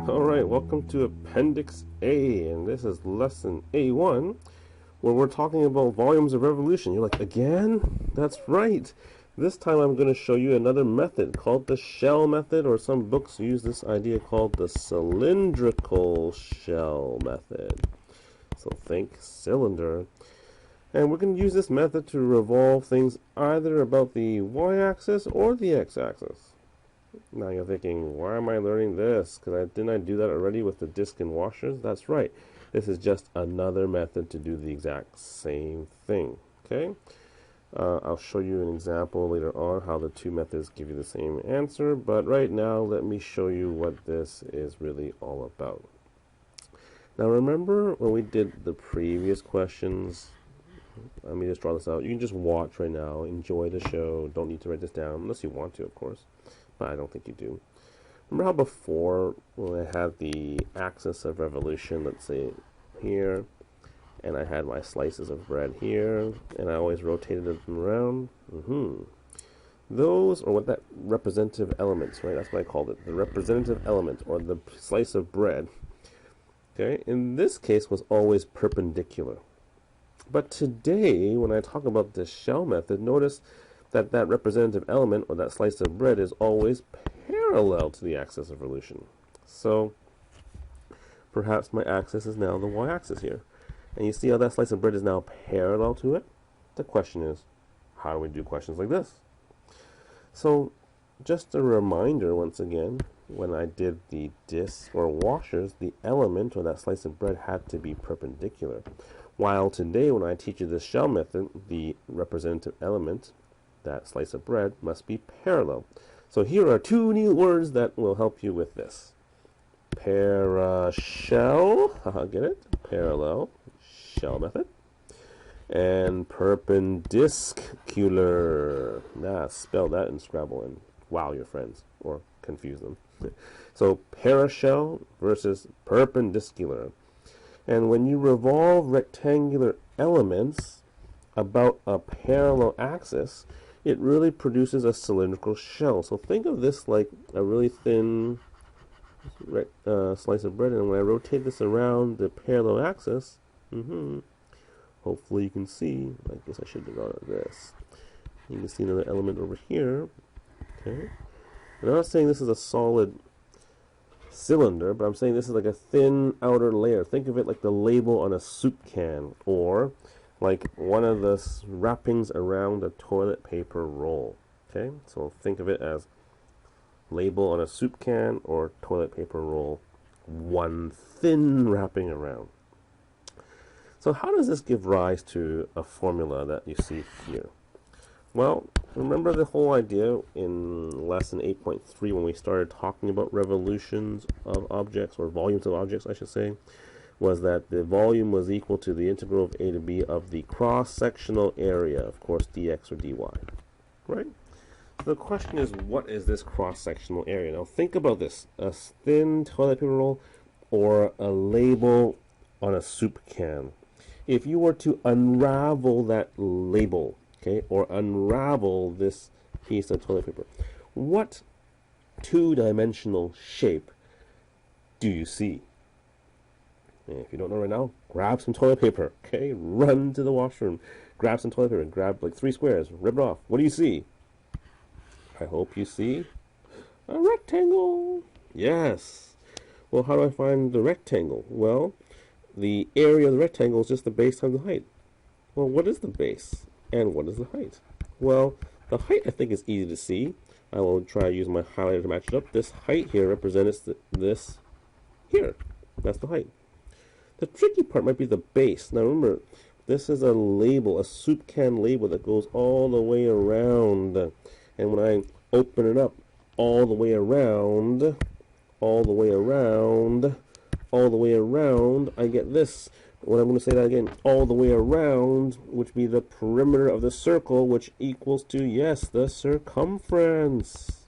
Alright, welcome to Appendix A, and this is Lesson A1, where we're talking about volumes of revolution. You're like, again? That's right! This time I'm going to show you another method called the shell method, or some books use this idea called the cylindrical shell method. So think cylinder. And we're going to use this method to revolve things either about the y-axis or the x-axis. Now you're thinking, why am I learning this? Because didn't I do that already with the disc and washers? That's right. This is just another method to do the exact same thing. Okay? I'll show you an example later on how the two methods give you the same answer. But right now, let me show you what this is really all about. Now remember when we did the previous questions? Let me just draw this out. You can just watch right now. Enjoy the show. Don't need to write this down unless you want to, of course. But I don't think you do. Remember how before when I had the axis of revolution, let's say here, and I had my slices of bread here, and I always rotated them around? Those are what that representative elements, right? That's what I called it. The representative element, or the slice of bread, okay, in this case was always perpendicular. But today, when I talk about the shell method, notice that that representative element, or that slice of bread, is always parallel to the axis of revolution. So perhaps my axis is now the y-axis here. And you see how that slice of bread is now parallel to it? The question is, how do we do questions like this? So just a reminder once again, when I did the discs or washers, the element, or that slice of bread, had to be perpendicular. While today, when I teach you the shell method, the representative element, that slice of bread, must be parallel. So here are two new words that will help you with this. Parashell, get it? Parallel, shell method. And perpendicular. Spell that in Scrabble and wow your friends, or confuse them. So parashell versus perpendicular. And when you revolve rectangular elements about a parallel axis, it really produces a cylindrical shell. So think of this like a really thin slice of bread, and when I rotate this around the parallel axis, hopefully you can see, I guess I should draw this. You can see another element over here. Okay. And I'm not saying this is a solid cylinder, but I'm saying this is like a thin outer layer. Think of it like the label on a soup can, or like one of the wrappings around a toilet paper roll. Okay, so think of it as label on a soup can or toilet paper roll, one thin wrapping around. So how does this give rise to a formula that you see here? Well, remember the whole idea in lesson 8.3 when we started talking about revolutions of objects, or volumes of objects I should say, was that the volume was equal to the integral of a to b of the cross-sectional area, of course, dx or dy, right? The question is, what is this cross-sectional area? Now think about this, a thin toilet paper roll or a label on a soup can. If you were to unravel that label, okay, or unravel this piece of toilet paper, what two-dimensional shape do you see? If you don't know right now, grab some toilet paper, okay? Run to the washroom, grab some toilet paper, grab like 3 squares, rip it off. What do you see? I hope you see a rectangle. Yes. Well, how do I find the rectangle? Well, the area of the rectangle is just the base times the height. Well, what is the base? And what is the height? Well, the height I think is easy to see. I will try to use my highlighter to match it up. This height here represents this here. That's the height. The tricky part might be the base. Now remember, this is a label, a soup can label that goes all the way around. And when I open it up all the way around, all the way around, all the way around, I get this. When I'm going to say that again, all the way around, which would be the perimeter of the circle, which equals to, yes, the circumference.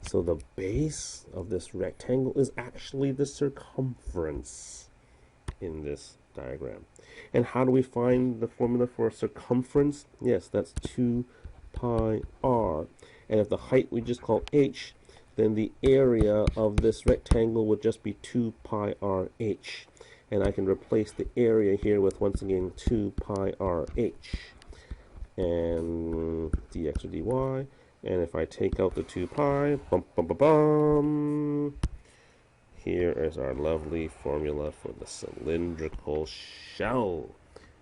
So the base of this rectangle is actually the circumference in this diagram. And how do we find the formula for circumference? Yes, that's 2 pi r. And if the height we just call h, then the area of this rectangle would just be 2 pi rh. And I can replace the area here with, once again, 2 pi rh. And dx or dy. And if I take out the 2 pi, bum, bum, bum, bum, here is our lovely formula for the cylindrical shell.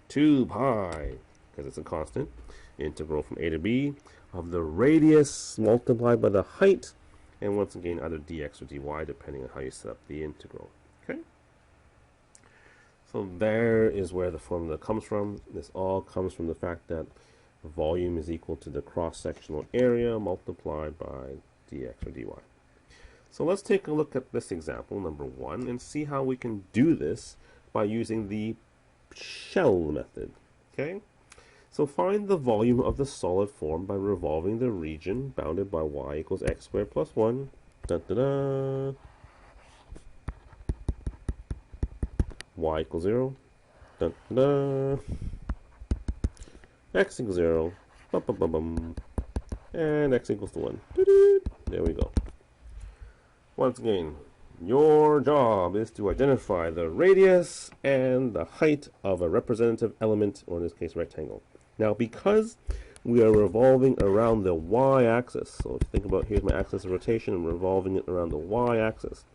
2 pi, because it's a constant, integral from a to b of the radius multiplied by the height, and once again either dx or dy depending on how you set up the integral. Okay? So there is where the formula comes from. This all comes from the fact that volume is equal to the cross-sectional area multiplied by dx or dy. So let's take a look at this example, number 1, and see how we can do this by using the shell method. Okay? So find the volume of the solid form by revolving the region bounded by y equals x squared plus 1. Dun, dun, dun. Y equals 0. Dun, dun, dun. X equals 0. Bum, bum, bum, bum. And x equals to 1. Doo-doo. There we go. Once again, your job is to identify the radius and the height of a representative element, or in this case, rectangle. Now, because we are revolving around the y-axis, so if you think about, here's my axis of rotation, and revolving it around the y-axis,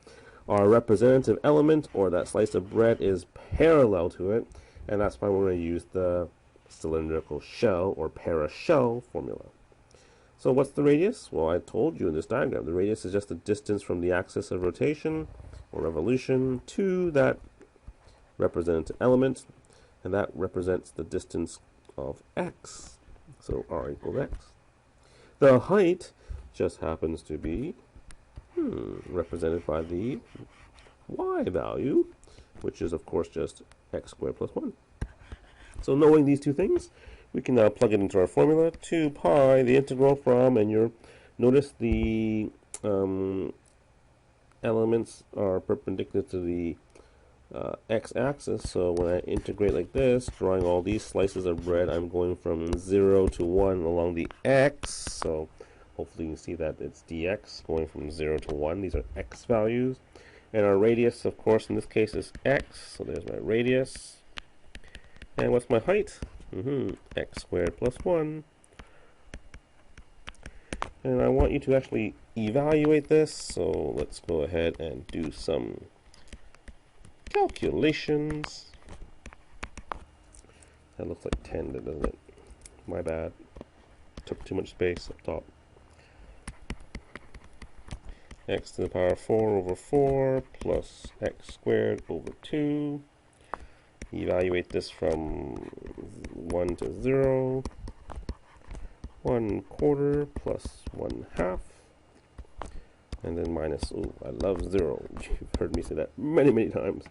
our representative element, or that slice of bread, is parallel to it, and that's why we're going to use the cylindrical shell, or para-shell formula. So what's the radius? Well, I told you in this diagram, the radius is just the distance from the axis of rotation, or revolution, to that representative element, and that represents the distance of x, so r equals x. The height just happens to be represented by the y value, which is of course just x squared plus 1. So knowing these two things, we can now plug it into our formula. 2 pi, the integral from, and you'll notice the elements are perpendicular to the x-axis, so when I integrate like this, drawing all these slices of bread, I'm going from 0 to 1 along the x, so hopefully you can see that it's dx going from 0 to 1. These are x values, and our radius, of course, in this case is x, so there's my radius. And what's my height? X squared plus 1. And I want you to actually evaluate this, so let's go ahead and do some calculations. That looks like 10, doesn't it? My bad. Took too much space up top. X to the power 4 over 4 plus x squared over 2. Evaluate this from 1 to 0. 1/4 plus 1/2. And then minus, oh, I love 0. You've heard me say that many, many times.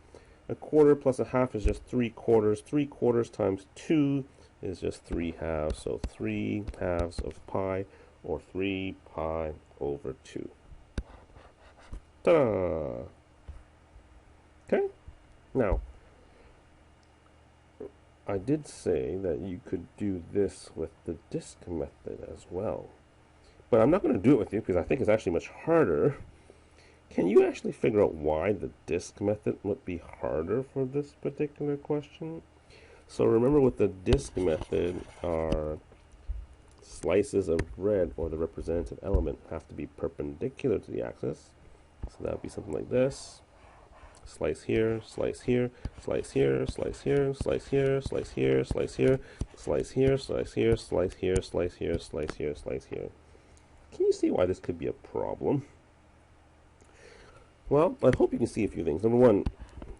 1/4 plus 1/2 is just 3/4. 3/4 times 2 is just 3/2. So 3/2 of pi, or 3 pi over 2. Ta-da! Okay? Now, I did say that you could do this with the disk method as well. But I'm not going to do it with you because I think it's actually much harder. Can you actually figure out why the disk method would be harder for this particular question? So remember, with the disk method, our slices of bread, or the representative element, have to be perpendicular to the axis. So that would be something like this. Slice here, slice here, slice here, slice here, slice here, slice here, slice here, slice here, slice here, slice here, slice here, slice here, slice here. Can you see why this could be a problem? Well, I hope you can see a few things. Number one,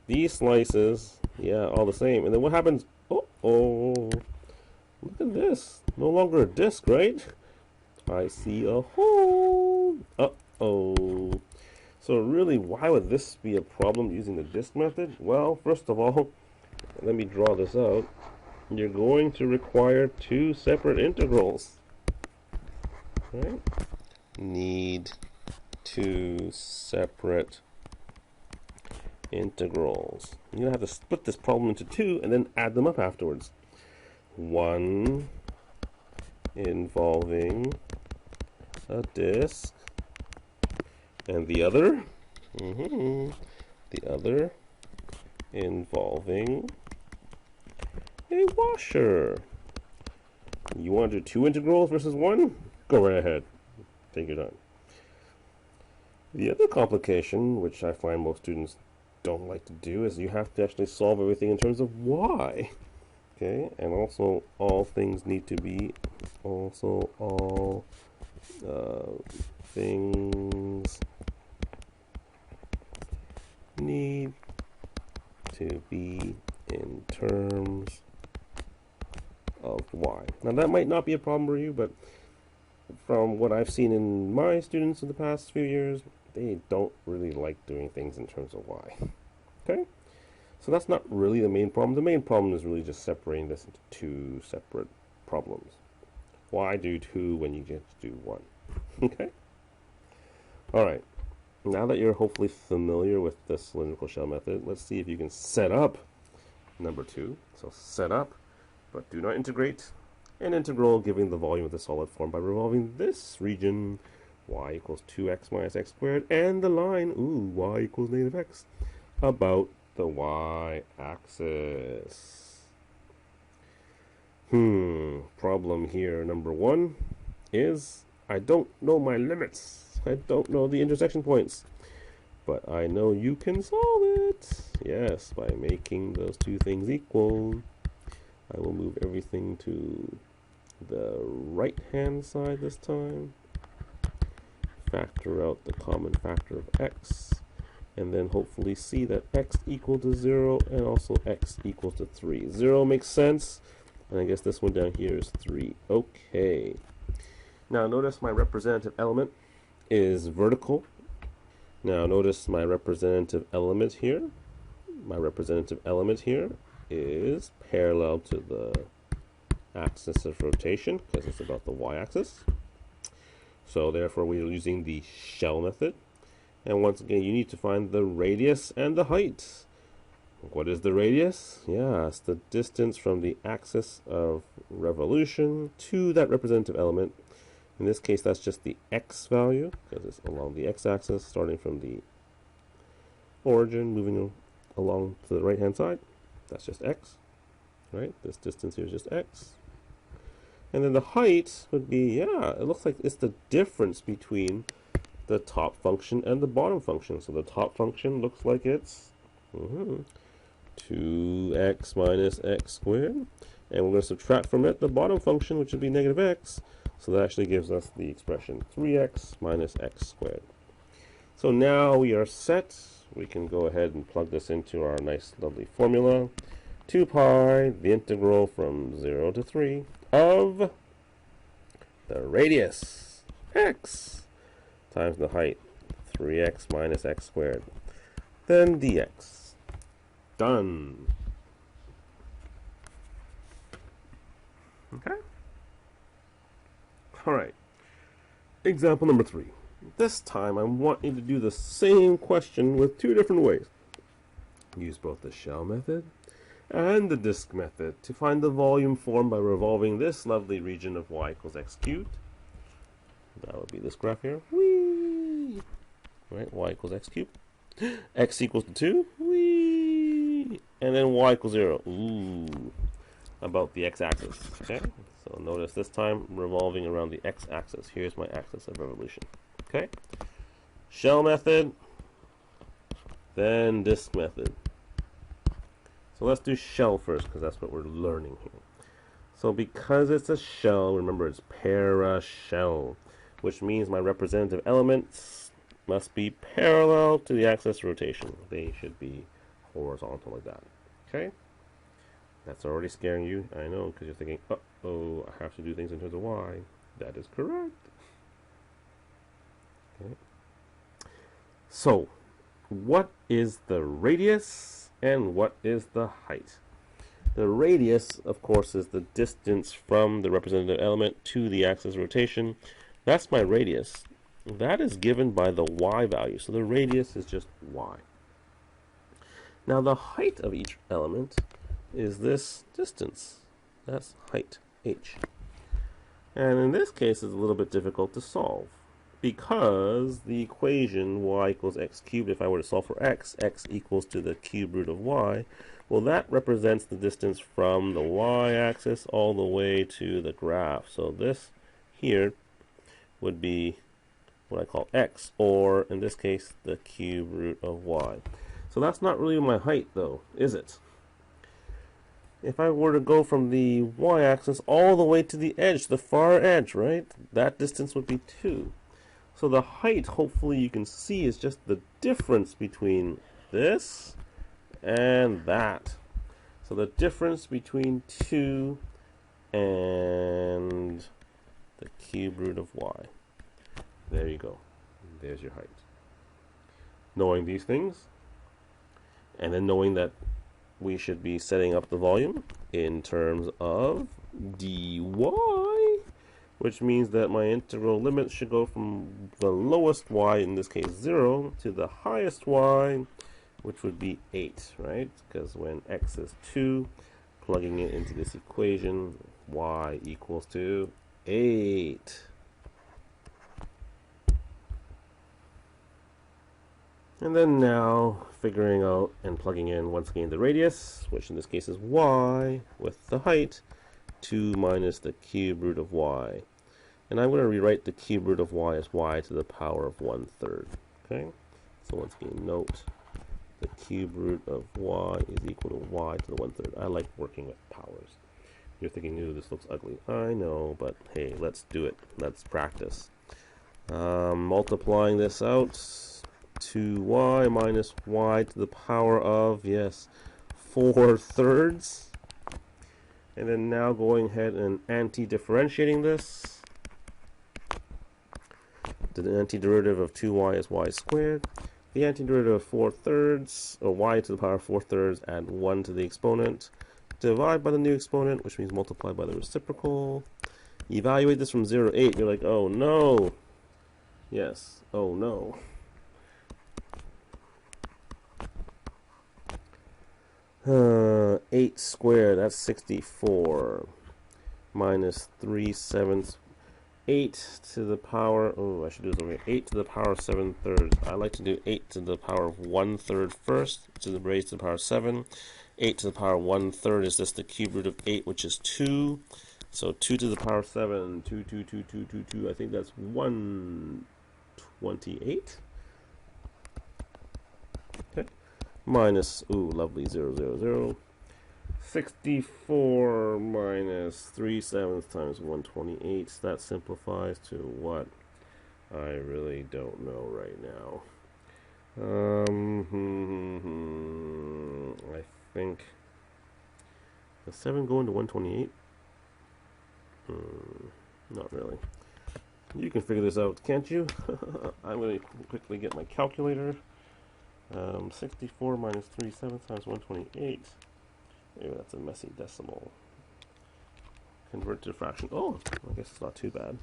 these slices, yeah, all the same. And then what happens? Oh, look at this. No longer a disc, right? I see a hole. Uh-oh. So really, why would this be a problem using the disk method? Well, first of all, let me draw this out. You're going to require two separate integrals. Right? Need two separate integrals. You're going to have to split this problem into two and then add them up afterwards. One involving a disk, And the other? The other involving a washer. You want to do 2 integrals versus 1? Go right ahead. Take your time. The other complication, which I find most students don't like to do, is you have to actually solve everything in terms of y. Okay, and also all things need to be, all things need to be in terms of y. Now that might not be a problem for you, but from what I've seen in my students in the past few years, they don't really like doing things in terms of y. Okay? So that's not really the main problem. The main problem is really just separating this into 2 separate problems. Why do 2 when you get to do 1? Okay? Alright. Now that you're hopefully familiar with the cylindrical shell method, let's see if you can set up number 2. So set up, but do not integrate. An integral giving the volume of the solid form by revolving this region, y equals 2x minus x squared, and the line, y equals negative x, about the y-axis. Problem here, number 1, is I don't know my limits. I don't know the intersection points. But I know you can solve it. Yes, by making those 2 things equal. I will move everything to the right-hand side this time. Factor out the common factor of x. And then hopefully see that x equal to 0 and also x equals to 3. 0 makes sense. And I guess this one down here is 3. Okay. Now notice my representative element is vertical. Now notice my representative element here. My representative element here is parallel to the axis of rotation because it's about the y-axis. So therefore we are using the shell method. And once again, you need to find the radius and the height. What is the radius? Yeah, it's the distance from the axis of revolution to that representative element. In this case, that's just the x value, because it's along the x-axis, starting from the origin, moving along to the right-hand side. That's just x, right? This distance here is just x. And then the height would be, it looks like it's the difference between the top function and the bottom function. So the top function looks like it's 2x minus x squared. And we're going to subtract from it the bottom function, which would be negative x. So that actually gives us the expression 3x minus x squared. So now we are set. We can go ahead and plug this into our nice lovely formula. 2 pi, the integral from 0 to 3 of the radius, x, times the height, 3x minus x squared. Then dx. Done. Okay? Alright. Example number 3. This time I want you to do the same question with 2 different ways. Use both the shell method and the disk method to find the volume formed by revolving this lovely region of y equals x cubed. That would be this graph here. Whee! Right, y equals x cubed. X equals to 2. Whee! And then y equals 0. Ooh. About the x-axis. Okay? So notice this time revolving around the x-axis. Here's my axis of revolution. Okay? Shell method, then disk method. So let's do shell first because that's what we're learning here. So because it's a shell, remember it's para-shell, which means my representative elements must be parallel to the axis of rotation. They should be horizontal like that. Okay? That's already scaring you, I know, because you're thinking, uh-oh, I have to do things in terms of y. That is correct. Okay. So, what is the radius and what is the height? The radius, of course, is the distance from the representative element to the axis of rotation. That's my radius. That is given by the y value, so the radius is just y. Now the height of each element is this distance. That's height, h. And in this case, it's a little bit difficult to solve. because the equation y equals x cubed, if I were to solve for x, x equals to the cube root of y, well, that represents the distance from the y-axis all the way to the graph. So this here would be what I call x, or in this case, the cube root of y. So that's not really my height, though, is it? If I were to go from the y-axis all the way to the edge, the far edge, right, that distance would be 2. So the height, hopefully you can see, is just the difference between this and that. So the difference between 2 and the cube root of y. There you go. There's your height. Knowing these things, and then knowing that we should be setting up the volume in terms of dy, which means that my integral limit should go from the lowest y, in this case 0, to the highest y, which would be 8, right? Because when x is 2, plugging it into this equation, y equals to 8. And then now figuring out and plugging in once again the radius, which in this case is y, with the height, 2 minus the cube root of y. And I'm going to rewrite the cube root of y as y to the power of 1/3. Okay? So once again, note the cube root of y is equal to y to the 1/3. I like working with powers. You're thinking, ooh, this looks ugly. I know, but hey, let's do it. Let's practice. Multiplying this out, 2y minus y to the power of, yes, 4/3. And then now going ahead and anti-differentiating this. The antiderivative of 2y is y squared. The antiderivative of 4/3, or y to the power of 4/3, add 1 to the exponent. Divide by the new exponent, which means multiply by the reciprocal. Evaluate this from 0 to 8. You're like, oh no. Yes, oh no. Uh, 8 squared, that's 64. Minus 3/7. 8 to the power, oh, I should do this over here. 8 to the power of 7/3. I like to do 8 to the power of 1/3 first, to the raised to the power of 7. 8 to the power of 1/3 is just the cube root of 8, which is 2. So 2 to the power of 7, 2, 2, 2, 2, 2, 2. I think that's 128. Okay. Minus, ooh, lovely, 0, 0, 0. 64 minus 3/7 times 128. That simplifies to what? I really don't know right now. I think, does 7 go into 128? Not really. You can figure this out, can't you? I'm going to quickly get my calculator. 64 minus 3/7 times 128. Maybe that's a messy decimal. Convert to a fraction. Oh, I guess it's not too bad.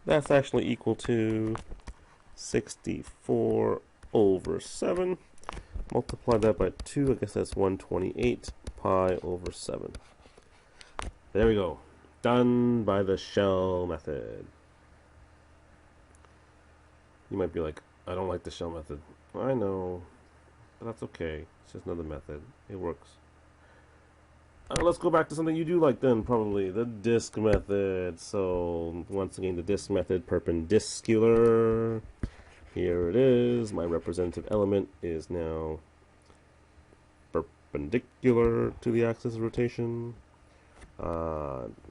That's actually equal to 64 over 7. Multiply that by 2. I guess that's 128 pi over 7. There we go. Done by the shell method. You might be like, I don't like the shell method. I know, but that's okay. It's just another method. It works. Let's go back to something you do like then, probably. The disk method. So, once again, the disk method, perpendicular. Here it is. My representative element is now perpendicular to the axis of rotation.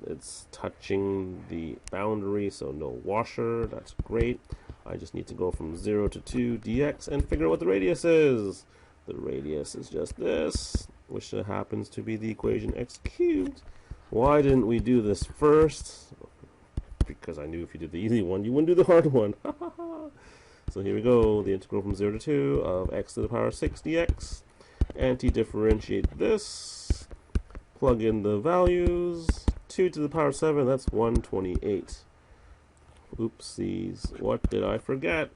It's touching the boundary, so no washer. That's great. I just need to go from 0 to 2 dx and figure out what the radius is. The radius is just this, which happens to be the equation x cubed. Why didn't we do this first? Because I knew if you did the easy one, you wouldn't do the hard one. So here we go, the integral from 0 to 2 of x to the power of 6 dx. Anti-differentiate this. Plug in the values. 2 to the power of 7, that's 128. Oopsies, what did I forget?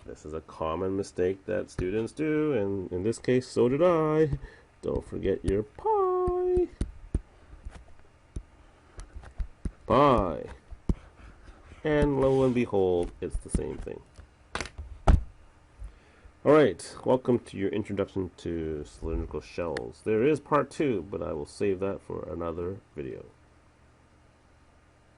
This is a common mistake that students do, and in this case, so did I. Don't forget your pi. Pi. And lo and behold, it's the same thing. Alright, welcome to your introduction to cylindrical shells. There is part 2, but I will save that for another video.